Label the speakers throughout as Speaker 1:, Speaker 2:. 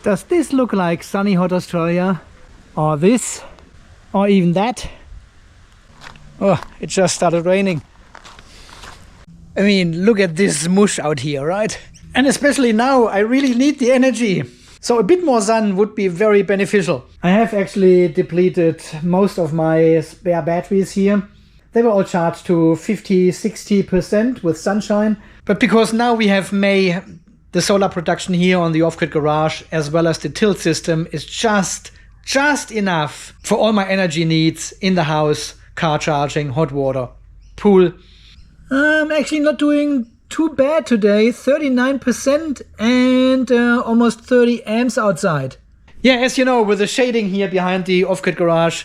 Speaker 1: Does this look like sunny hot Australia? Or this? Or even that? Oh, it just started raining. I mean, look at this mush out here, right? And especially now, I really need the energy. So a bit more sun would be very beneficial. I have actually depleted most of my spare batteries here. They were all charged to 50–60% with sunshine. But because now we have May, the solar production here on the off-grid garage, as well as the tilt system, is just enough for all my energy needs in the house, car charging, hot water, pool. I'm actually not doing too bad today, 39% and almost 30 amps outside. Yeah, as you know, with the shading here behind the off-grid garage,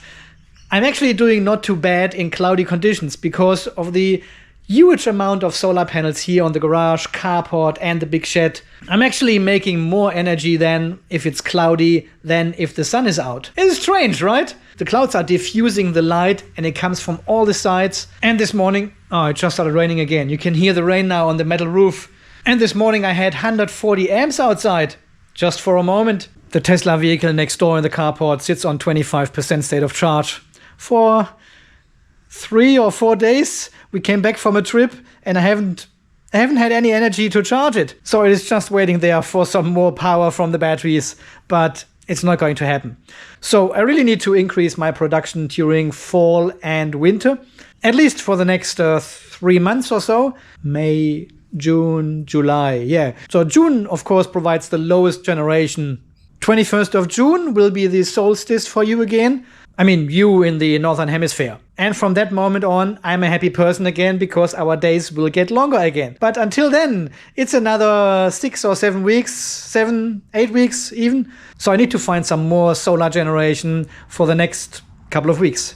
Speaker 1: I'm actually doing not too bad in cloudy conditions because of the huge amount of solar panels here on the garage, carport and the big shed. I'm actually making more energy than if it's cloudy than if the sun is out. It's strange, right? The clouds are diffusing the light and it comes from all the sides. And this morning, oh, it just started raining again. You can hear the rain now on the metal roof. And this morning I had 140 amps outside, just for a moment. The Tesla vehicle next door in the carport sits on 25% state of charge. For 3 or 4 days, we came back from a trip and I haven't had any energy to charge it. So it is just waiting there for some more power from the batteries, but it's not going to happen. So I really need to increase my production during fall and winter, at least for the next 3 months or so. May, June, July, yeah. So June, of course, provides the lowest generation. 21st of June will be the solstice for you again. I mean, you in the Northern Hemisphere. And from that moment on, I'm a happy person again because our days will get longer again. But until then, it's another 6 or 7 weeks, 7, 8 weeks even. So I need to find some more solar generation for the next couple of weeks.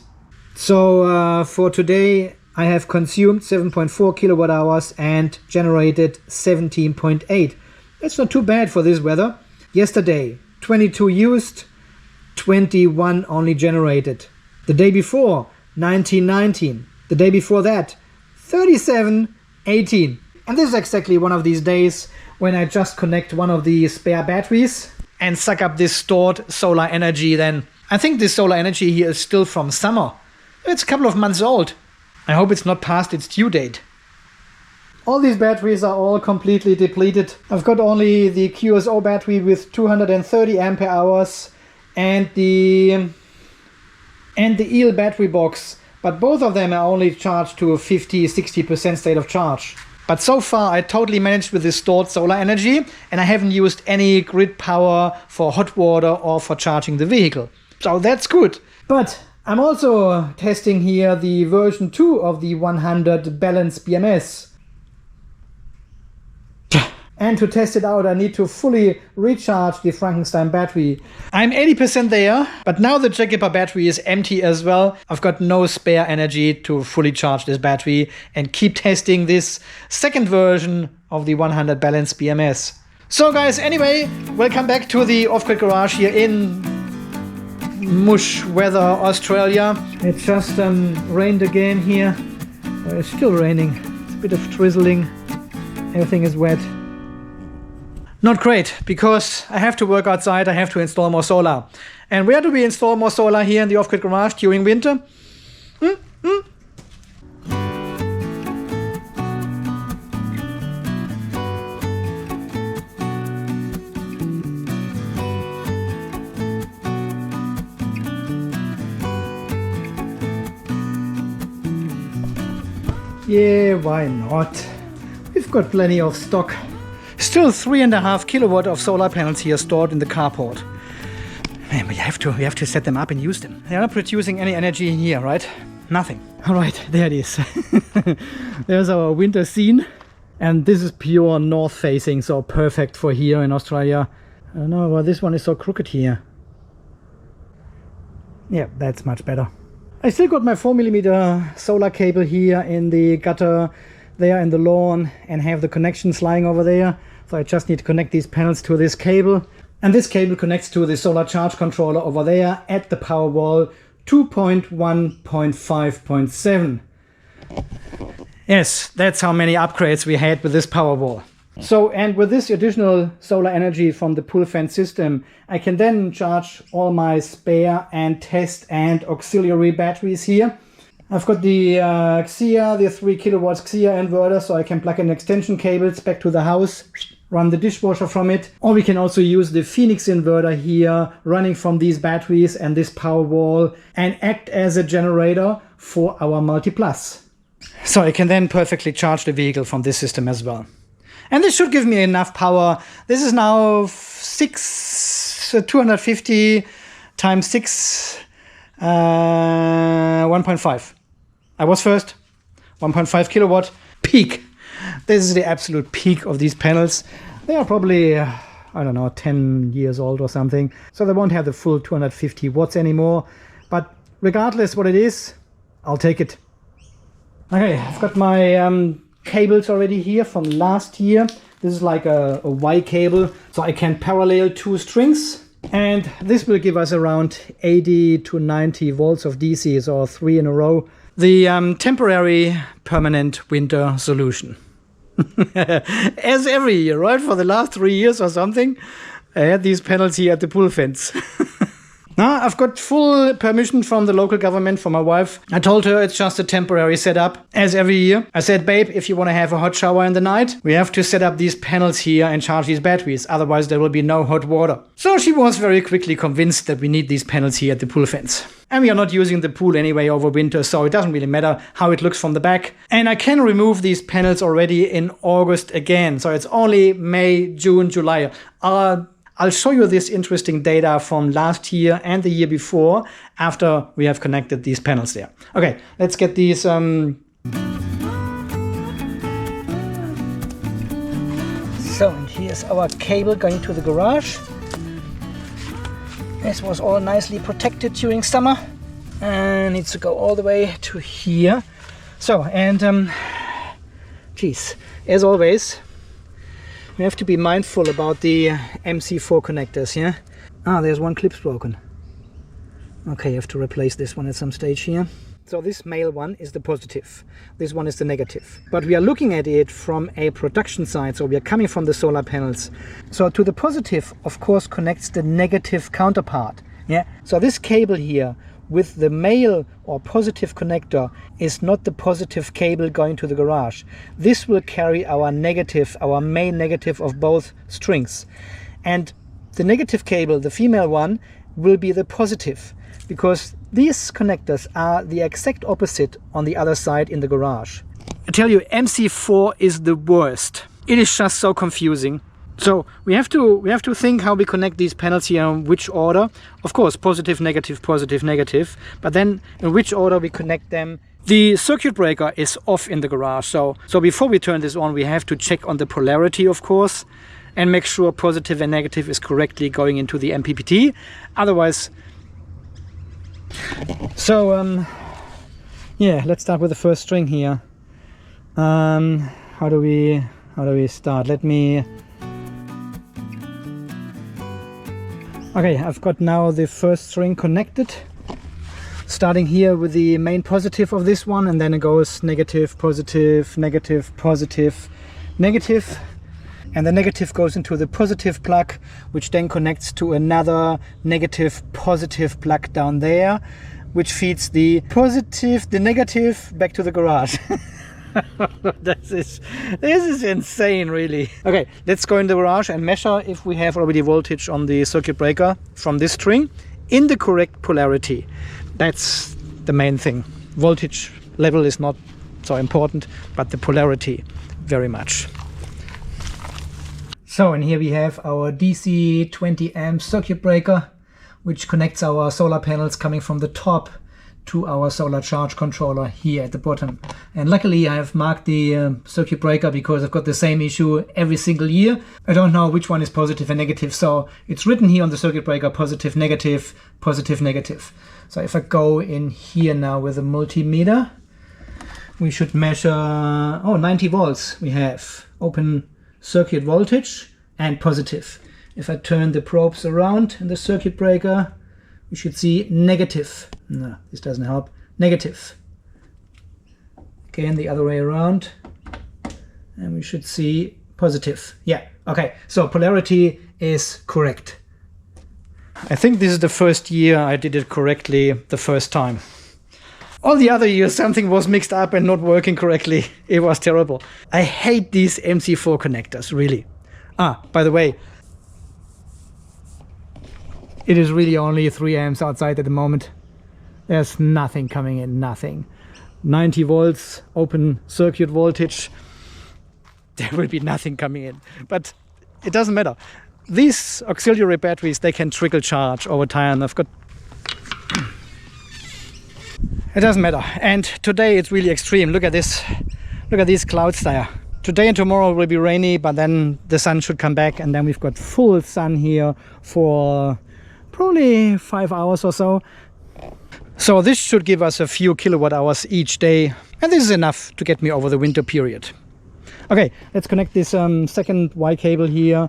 Speaker 1: So for today, I have consumed 7.4 kilowatt hours and generated 17.8. That's not too bad for this weather. Yesterday, 22 used, 21 only generated. The day before, 19. The day before that, 37, 18. And this is exactly one of these days when I just connect one of the spare batteries and suck up this stored solar energy then. I think this solar energy here is still from summer. It's a couple of months old. I hope it's not past its due date. All these batteries are all completely depleted. I've got only the QSO battery with 230 ampere hours and the EEL battery box, but both of them are only charged to a 50–60% state of charge. But so far I totally managed with this stored solar energy and I haven't used any grid power for hot water or for charging the vehicle. So that's good. But I'm also testing here the version 2 of the 100 Pace BMS. And to test it out, I need to fully recharge the Frankenstein battery. I'm 80% there, but now the Jaguar battery is empty as well. I've got no spare energy to fully charge this battery and keep testing this second version of the 100 Pace BMS. So guys, anyway, welcome back to the off-grid garage here in mush weather Australia. It just rained again here. It's still raining. It's a bit of drizzling. Everything is wet. Not great, because I have to work outside, I have to install more solar. And where do we install more solar here in the off-grid garage during winter? Yeah, why not? We've got plenty of stock. Still 3.5 kilowatt of solar panels here stored in the carport. Man, we have to set them up and use them. They are not producing any energy in here, right? Nothing. All right, there it is. There's our winter scene. And this is pure north facing, so perfect for here in Australia. I don't know why this one is so crooked here. Yeah, that's much better. I still got my 4mm solar cable here in the gutter, there in the lawn, and have the connections lying over there. So I just need to connect these panels to this cable. And this cable connects to the solar charge controller over there at the Powerwall 2.1.5.7. Yes, that's how many upgrades we had with this Powerwall. So, and with this additional solar energy from the pull fence system, I can then charge all my spare and test and auxiliary batteries here. I've got the Xia, the 3 kilowatts Xia inverter, so I can plug in extension cables back to the house, run the dishwasher from it. Or we can also use the Phoenix inverter here, running from these batteries and this power wall, and act as a generator for our Multi-Plus. So I can then perfectly charge the vehicle from this system as well. And this should give me enough power. This is now 250 times 6, 1.5. I was first, 1.5 kilowatt peak. This is the absolute peak of these panels. They are probably, I don't know, 10 years old or something. So they won't have the full 250 watts anymore. But regardless what it is, I'll take it. Okay, I've got my cables already here from last year. This is like a Y cable, so I can parallel 2 strings. And this will give us around 80 to 90 volts of DC, so 3 in a row. The temporary permanent winter solution. As every year, right? For the last 3 years or something, I had these panels here at the pool fence. Now, I've got full permission from the local government for my wife. I told her it's just a temporary setup, as every year. I said, babe, if you want to have a hot shower in the night, we have to set up these panels here and charge these batteries. Otherwise, there will be no hot water. So she was very quickly convinced that we need these panels here at the pool fence. And we are not using the pool anyway over winter, so it doesn't really matter how it looks from the back. And I can remove these panels already in August again. So it's only May, June, July. I'll show you this interesting data from last year and the year before after we have connected these panels there. Okay, let's get these. So, and here's our cable going to the garage. This was all nicely protected during summer and needs to go all the way to here. So, and geez, as always, we have to be mindful about the MC4 connectors, yeah? Ah, there's one clip's broken. Okay, I have to replace this one at some stage here. So this male one is the positive. This one is the negative. But we are looking at it from a production side, so we are coming from the solar panels. So to the positive, of course, connects the negative counterpart, yeah? So this cable here with the male or positive connector is not the positive cable going to the garage. This will carry our negative, our main negative of both strings. And the negative cable, the female one, will be the positive, because these connectors are the exact opposite on the other side in the garage. I tell you, MC4 is the worst. It is just so confusing. So we have to think how we connect these panels here, in which order. Of course, positive, negative, but then in which order we connect them. The circuit breaker is off in the garage, so before we turn this on, we have to check on the polarity, of course, and make sure positive and negative is correctly going into the MPPT. Otherwise, so yeah, let's start with the first string here. How do we start? Let me. Okay, I've got now the first string connected, starting here with the main positive of this one, and then it goes negative, positive, negative, positive, negative, and the negative goes into the positive plug, which then connects to another negative positive plug down there, which feeds the positive, the negative back to the garage. This is insane, really. Okay, let's go in the garage and measure if we have already voltage on the circuit breaker from this string in the correct polarity. That's the main thing. Voltage level is not so important, but the polarity very much. So, and here we have our DC 20 amp circuit breaker, which connects our solar panels coming from the top to our solar charge controller here at the bottom. And luckily I have marked the circuit breaker because I've got the same issue every single year. I don't know which one is positive and negative, so it's written here on the circuit breaker positive, negative, positive, negative. So if I go in here now with a multimeter, we should measure 90 volts. We have open circuit voltage and positive. If I turn the probes around in the circuit breaker, we should see negative. No, this doesn't help. Negative. Again, the other way around. And we should see positive. Yeah, okay. So polarity is correct. I think this is the first year I did it correctly the first time. All the other years something was mixed up and not working correctly. It was terrible. I hate these MC4 connectors, really. Ah, by the way, it is really only 3 amps outside at the moment. There's nothing coming in, nothing. 90 volts, open circuit voltage. There will be nothing coming in, but it doesn't matter. These auxiliary batteries, they can trickle charge over time. I've got... It doesn't matter. And today it's really extreme. Look at this. Look at these clouds there. Today and tomorrow will be rainy, but then the sun should come back, and then we've got full sun here for probably 5 hours or so. So this should give us a few kilowatt hours each day, and this is enough to get me over the winter period. Okay, let's connect this second Y cable here.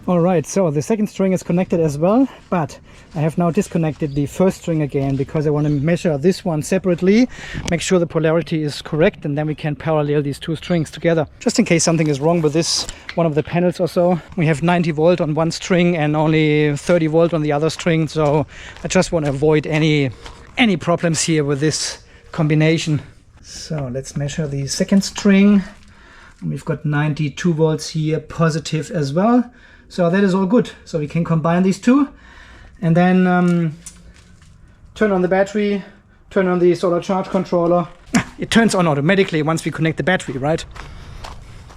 Speaker 1: Alright, so the second string is connected as well, but I have now disconnected the first string again because I want to measure this one separately, make sure the polarity is correct, and then we can parallel these two strings together. Just in case something is wrong with this, one of the panels or so. We have 90 volt on one string and only 30 volt on the other string, so I just want to avoid any problems here with this combination. So let's measure the second string. We've got 92 volts here, positive as well. So that is all good. So we can combine these two and then turn on the battery, turn on the solar charge controller. It turns on automatically once we connect the battery, right?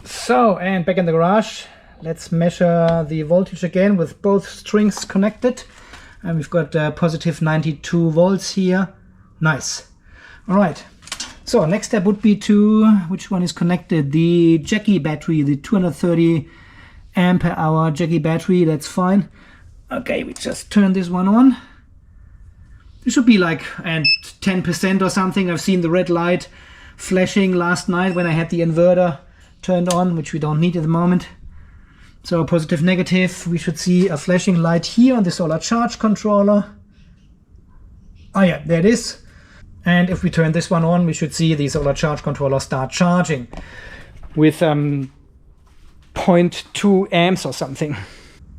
Speaker 1: So, and back in the garage, let's measure the voltage again with both strings connected. And we've got positive 92 volts here. Nice. All right. So next step would be to, which one is connected? The Jackie battery, the 230 ampere hour Jackie battery, that's fine. Okay, we just turn this one on. It should be like at 10% or something. I've seen the red light flashing last night when I had the inverter turned on, which we don't need at the moment. So positive, negative, we should see a flashing light here on the solar charge controller. Oh yeah, there it is. And if we turn this one on, we should see the solar charge controller start charging with 0.2 amps or something.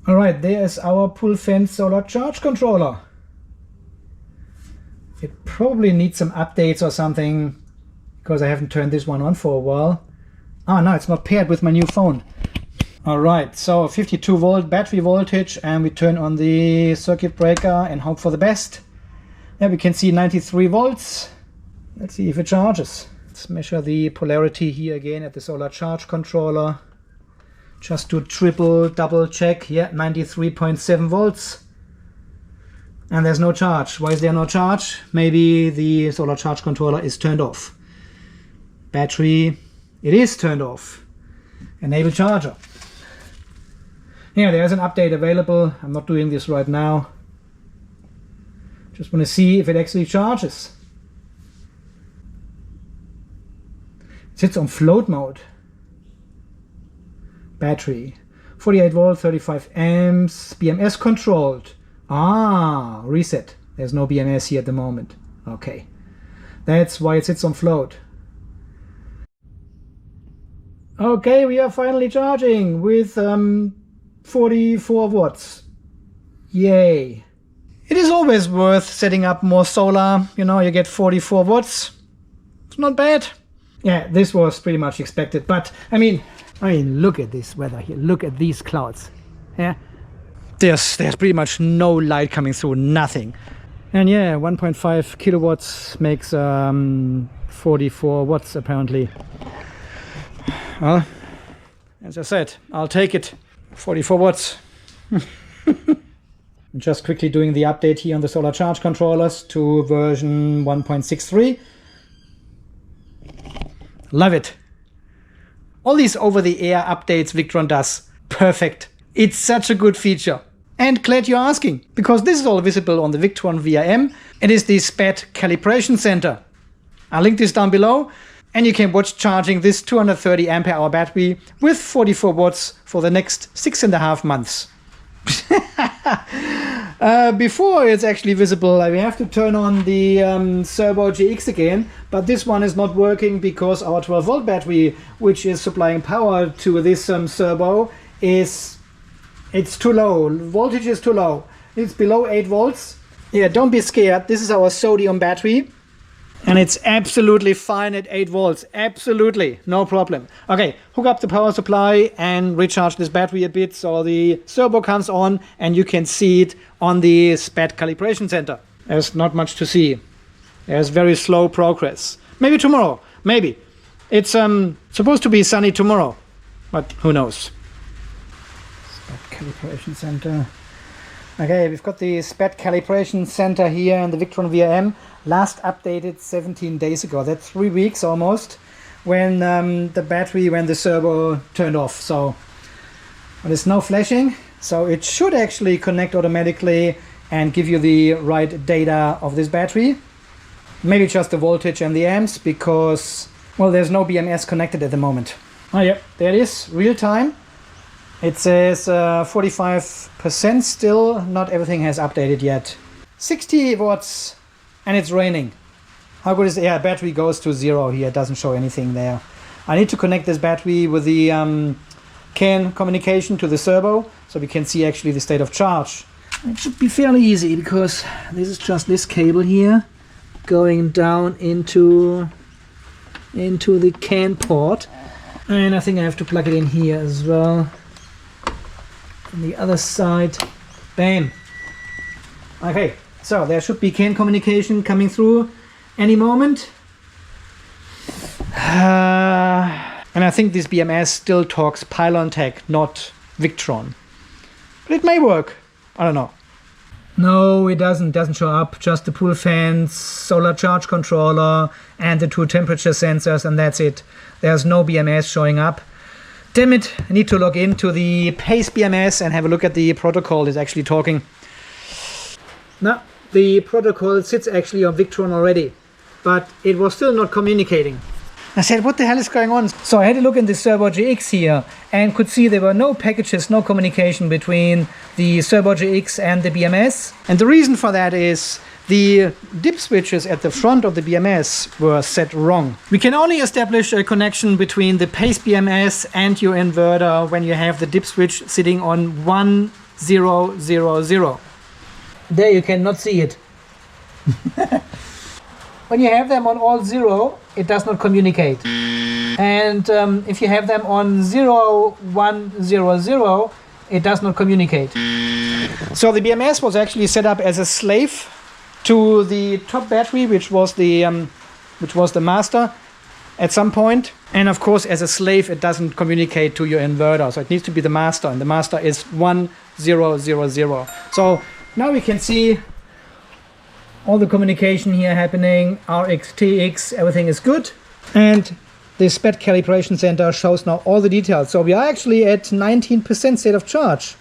Speaker 1: All right, there is our pull fence solar charge controller. It probably needs some updates or something because I haven't turned this one on for a while. Ah, no, it's not paired with my new phone. All right, so 52 volt battery voltage, and we turn on the circuit breaker and hope for the best. Yeah, we can see 93 volts. Let's see if it charges. Let's measure the polarity here again at the solar charge controller. Just to double check. Yeah, 93.7 volts. And there's no charge. Why is there no charge? Maybe the solar charge controller is turned off. Battery, it is turned off. Enable charger. Yeah, there's an update available. I'm not doing this right now. Just want to see if it actually charges. It sits on float mode. Battery. 48 volt, 35 amps, BMS controlled. Ah, reset. There's no BMS here at the moment. Okay. That's why it sits on float. Okay, we are finally charging with 44 watts. Yay. It is always worth setting up more solar. You know, you get 44 watts. It's not bad. Yeah, this was pretty much expected. But, I mean, look at this weather here. Look at these clouds. Yeah. There's pretty much no light coming through, nothing. And yeah, 1.5 kilowatts makes 44 watts apparently. Well, as I said, I'll take it. 44 watts. I'm just quickly doing the update here on the solar charge controllers to version 1.63. Love it. All these over-the-air updates Victron does. Perfect. It's such a good feature. And glad you're asking, because this is all visible on the Victron VRM. It is the SPAT calibration center. I'll link this down below, and you can watch charging this 230 ampere hour battery with 44 watts for the next 6.5 months. Before it's actually visible, we have to turn on the Servo GX again, but this one is not working because our 12 volt battery, which is supplying power to this Servo, it's too low. Voltage is too low. It's below 8 volts. Yeah, don't be scared. This is our sodium battery. And it's absolutely fine at 8 volts. Absolutely, no problem. Okay, hook up the power supply and recharge this battery a bit so the servo comes on and you can see it on the SPAT calibration center. There's not much to see. There's very slow progress. Maybe tomorrow, maybe. It's supposed to be sunny tomorrow, but who knows. SPAT calibration center. Okay, we've got the SPAT calibration center here in the Victron VRM. Last updated 17 days ago. That's 3 weeks almost when the servo turned off. So there's no flashing. So it should actually connect automatically and give you the right data of this battery. Maybe just the voltage and the amps because, well, there's no BMS connected at the moment. Oh yeah, there it is, real time. It says 45% still, not everything has updated yet. 60 watts and it's raining. How good is it? Yeah, battery goes to 0 here, it doesn't show anything there. I need to connect this battery with the CAN communication to the servo so we can see actually the state of charge. It should be fairly easy because this is just this cable here going down into the CAN port. And I think I have to plug it in here as well. On the other side, bam. Okay, so there should be CAN communication coming through any moment. And I think this BMS still talks Pylon Tech, not Victron. But it may work. I don't know. No, it doesn't show up. Just the pool fans, solar charge controller, and the 2 temperature sensors, and that's it. There's no BMS showing up. Damn it, I need to log into the Pace BMS and have a look at the protocol it's actually talking. No, the protocol sits actually on Victron already, but it was still not communicating. I said, what the hell is going on? So I had a look in the Servo GX here and could see there were no packages, no communication between the Servo GX and the BMS. And the reason for that is the dip switches at the front of the BMS were set wrong. We can only establish a connection between the Pace BMS and your inverter when you have the dip switch sitting on 1000. There you cannot see it. When you have them on all 0, it does not communicate. And if you have them on 0100, it does not communicate. So the BMS was actually set up as a slave to the top battery, which was the master at some point. And of course, as a slave, it doesn't communicate to your inverter. So it needs to be the master, and the master is 1000. So now we can see all the communication here happening, RX, TX, everything is good. And the SPAT calibration center shows now all the details. So we are actually at 19% state of charge.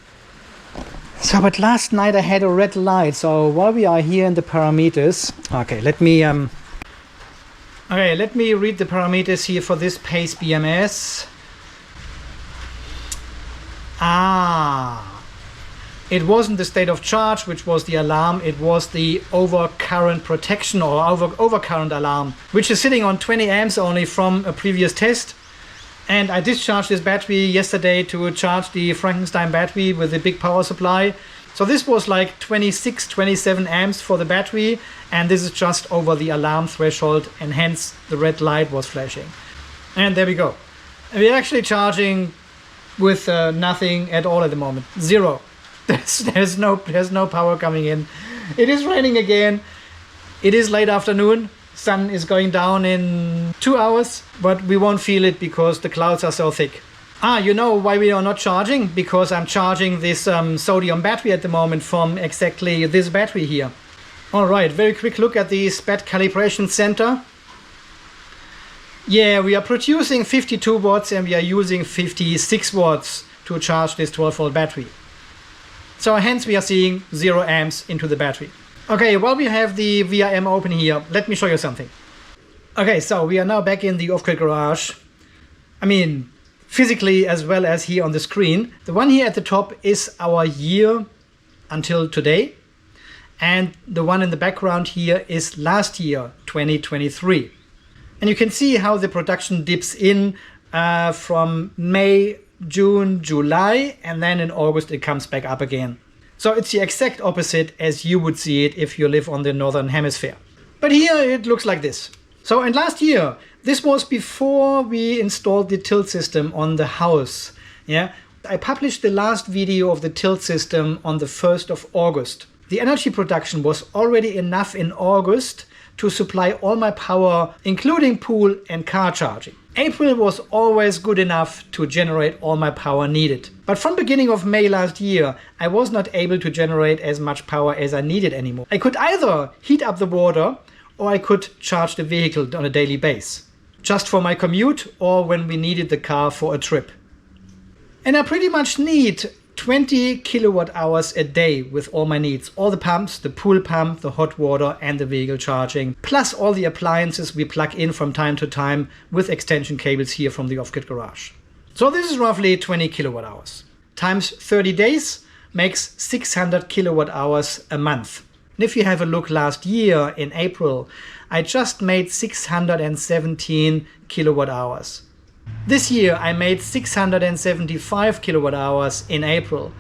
Speaker 1: So, but last night I had a red light. So while we are here in the parameters, okay, let me read the parameters here for this Pace BMS. It wasn't the state of charge, which was the alarm. It was the overcurrent protection or overcurrent alarm, which is sitting on 20 amps only from a previous test. And I discharged this battery yesterday to charge the Frankenstein battery with a big power supply. So this was like 26, 27 amps for the battery. And this is just over the alarm threshold, and hence the red light was flashing. And there we go. And we're actually charging with nothing at all at the moment. 0. There's no power coming in. It is raining again. It is late afternoon. Sun is going down in 2 hours, but we won't feel it because the clouds are so thick. You know why we are not charging? Because I'm charging this sodium battery at the moment from exactly this battery here. All right, very quick look at the SPAT calibration center. Yeah, we are producing 52 watts and we are using 56 watts to charge this 12 volt battery. So hence we are seeing 0 amps into the battery. Okay, while we have the VRM open here, let me show you something. Okay, so we are now back in the off-grid garage. I mean, physically as well as here on the screen. The one here at the top is our year until today. And the one in the background here is last year, 2023. And you can see how the production dips in from May, June, July, and then in August it comes back up again. So it's the exact opposite as you would see it if you live on the northern hemisphere. But here it looks like this. So and last year, this was before we installed the tilt system on the house. Yeah, I published the last video of the tilt system on the 1st of August. The energy production was already enough in August to supply all my power, including pool and car charging. April was always good enough to generate all my power needed. But from beginning of May last year, I was not able to generate as much power as I needed anymore. I could either heat up the water or I could charge the vehicle on a daily basis, just for my commute or when we needed the car for a trip. And I pretty much need 20 kilowatt hours a day with all my needs. All the pumps, the pool pump, the hot water and the vehicle charging, plus all the appliances we plug in from time to time with extension cables here from the off-grid garage. So this is roughly 20 kilowatt hours. Times 30 days makes 600 kilowatt hours a month. And if you have a look last year in April, I just made 617 kilowatt hours. This year I made 675 kilowatt hours in April.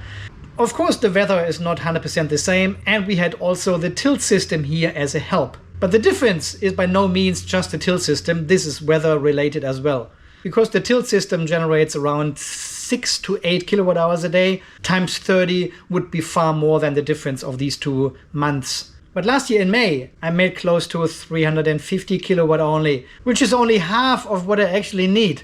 Speaker 1: Of course the weather is not 100% the same, and we had also the tilt system here as a help. But the difference is by no means just the tilt system, this is weather related as well. Because the tilt system generates around 6 to 8 kilowatt hours a day, times 30 would be far more than the difference of these 2 months. But last year in May, I made close to 350 kilowatt only, which is only half of what I actually need.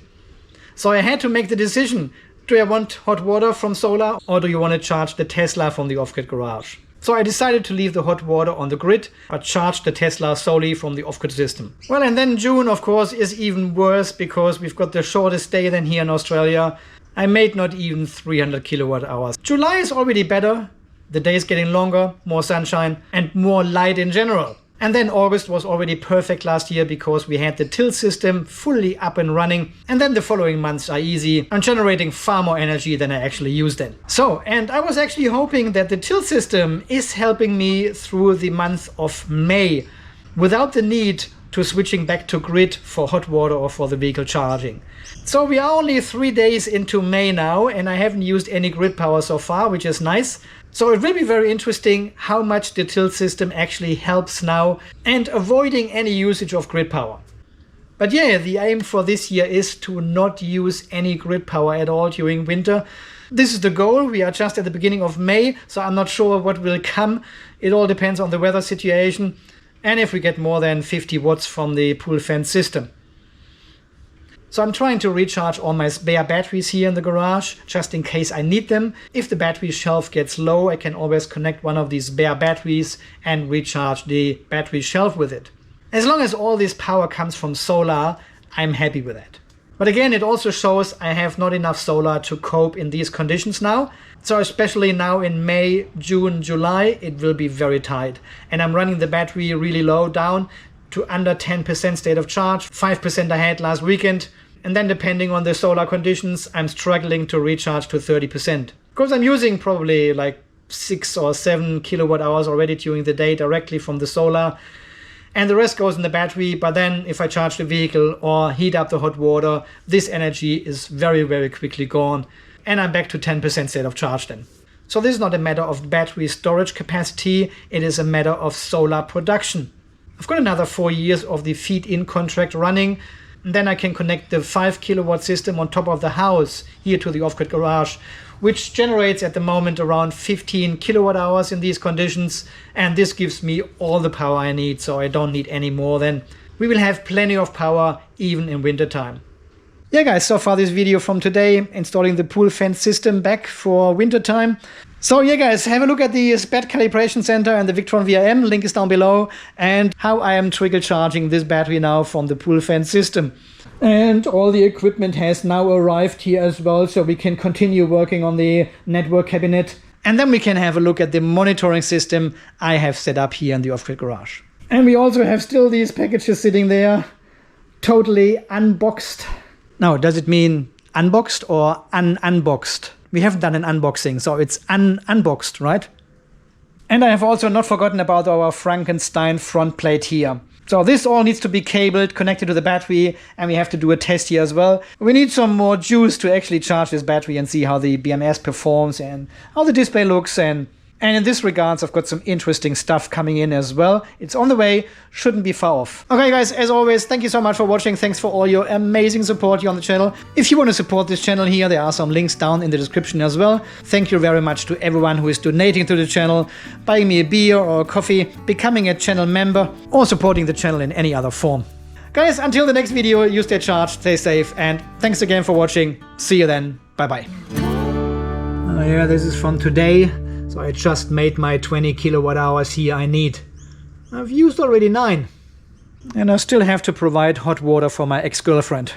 Speaker 1: So I had to make the decision, do I want hot water from solar or do you want to charge the Tesla from the off-grid garage? So I decided to leave the hot water on the grid, but charge the Tesla solely from the off-grid system. Well, and then June, of course, is even worse because we've got the shortest day than here in Australia. I made not even 300 kilowatt hours. July is already better. The days getting longer, more sunshine and more light in general. And then August was already perfect last year because we had the tilt system fully up and running. And then the following months are easy. I'm generating far more energy than I actually use then. So, and I was actually hoping that the tilt system is helping me through the month of May without the need to switching back to grid for hot water or for the vehicle charging. So we are only 3 days into May now and I haven't used any grid power so far, which is nice. So it will be very interesting how much the tilt system actually helps now and avoiding any usage of grid power. But yeah, the aim for this year is to not use any grid power at all during winter. This is the goal. We are just at the beginning of May, so I'm not sure what will come. It all depends on the weather situation and if we get more than 50 watts from the pool fan system. So I'm trying to recharge all my spare batteries here in the garage, just in case I need them. If the battery shelf gets low, I can always connect one of these spare batteries and recharge the battery shelf with it. As long as all this power comes from solar, I'm happy with that. But again, it also shows I have not enough solar to cope in these conditions now. So especially now in May, June, July, it will be very tight. And I'm running the battery really low down to under 10% state of charge. 5% I had last weekend. And then depending on the solar conditions, I'm struggling to recharge to 30%. Because I'm using probably like 6 or 7 kilowatt hours already during the day directly from the solar. And the rest goes in the battery. But then if I charge the vehicle or heat up the hot water, this energy is very, very quickly gone. And I'm back to 10% state of charge then. So this is not a matter of battery storage capacity. It is a matter of solar production. I've got another 4 years of the feed-in contract running. And then I can connect the 5 kilowatt system on top of the house here to the off-grid garage, which generates at the moment around 15 kilowatt hours in these conditions. And this gives me all the power I need, so I don't need any more than. We will have plenty of power even in winter time. Yeah guys, so far this video from today, installing the pool fan system back for winter time. So yeah guys, have a look at the SPAT calibration center and the Victron VRM, link is down below, and how I am trickle charging this battery now from the pool fan system. And all the equipment has now arrived here as well, so we can continue working on the network cabinet. And then we can have a look at the monitoring system I have set up here in the off-grid garage. And we also have still these packages sitting there, totally unboxed. Now, does it mean unboxed or unboxed? We haven't done an unboxing, so it's unboxed, right? And I have also not forgotten about our Frankenstein front plate here. So this all needs to be cabled, connected to the battery, and we have to do a test here as well. We need some more juice to actually charge this battery and see how the BMS performs and how the display looks. And in this regards, I've got some interesting stuff coming in as well. It's on the way, shouldn't be far off. Okay guys, as always, thank you so much for watching. Thanks for all your amazing support here on the channel. If you want to support this channel here, there are some links down in the description as well. Thank you very much to everyone who is donating to the channel, buying me a beer or a coffee, becoming a channel member, or supporting the channel in any other form. Guys, until the next video, you stay charged, stay safe, and thanks again for watching. See you then. Bye-bye. Oh yeah, this is from today. So I just made my 20 kilowatt hours here I need. I've used already 9. And I still have to provide hot water for my ex-girlfriend.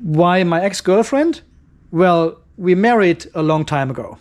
Speaker 1: Why my ex-girlfriend? Well, we married a long time ago.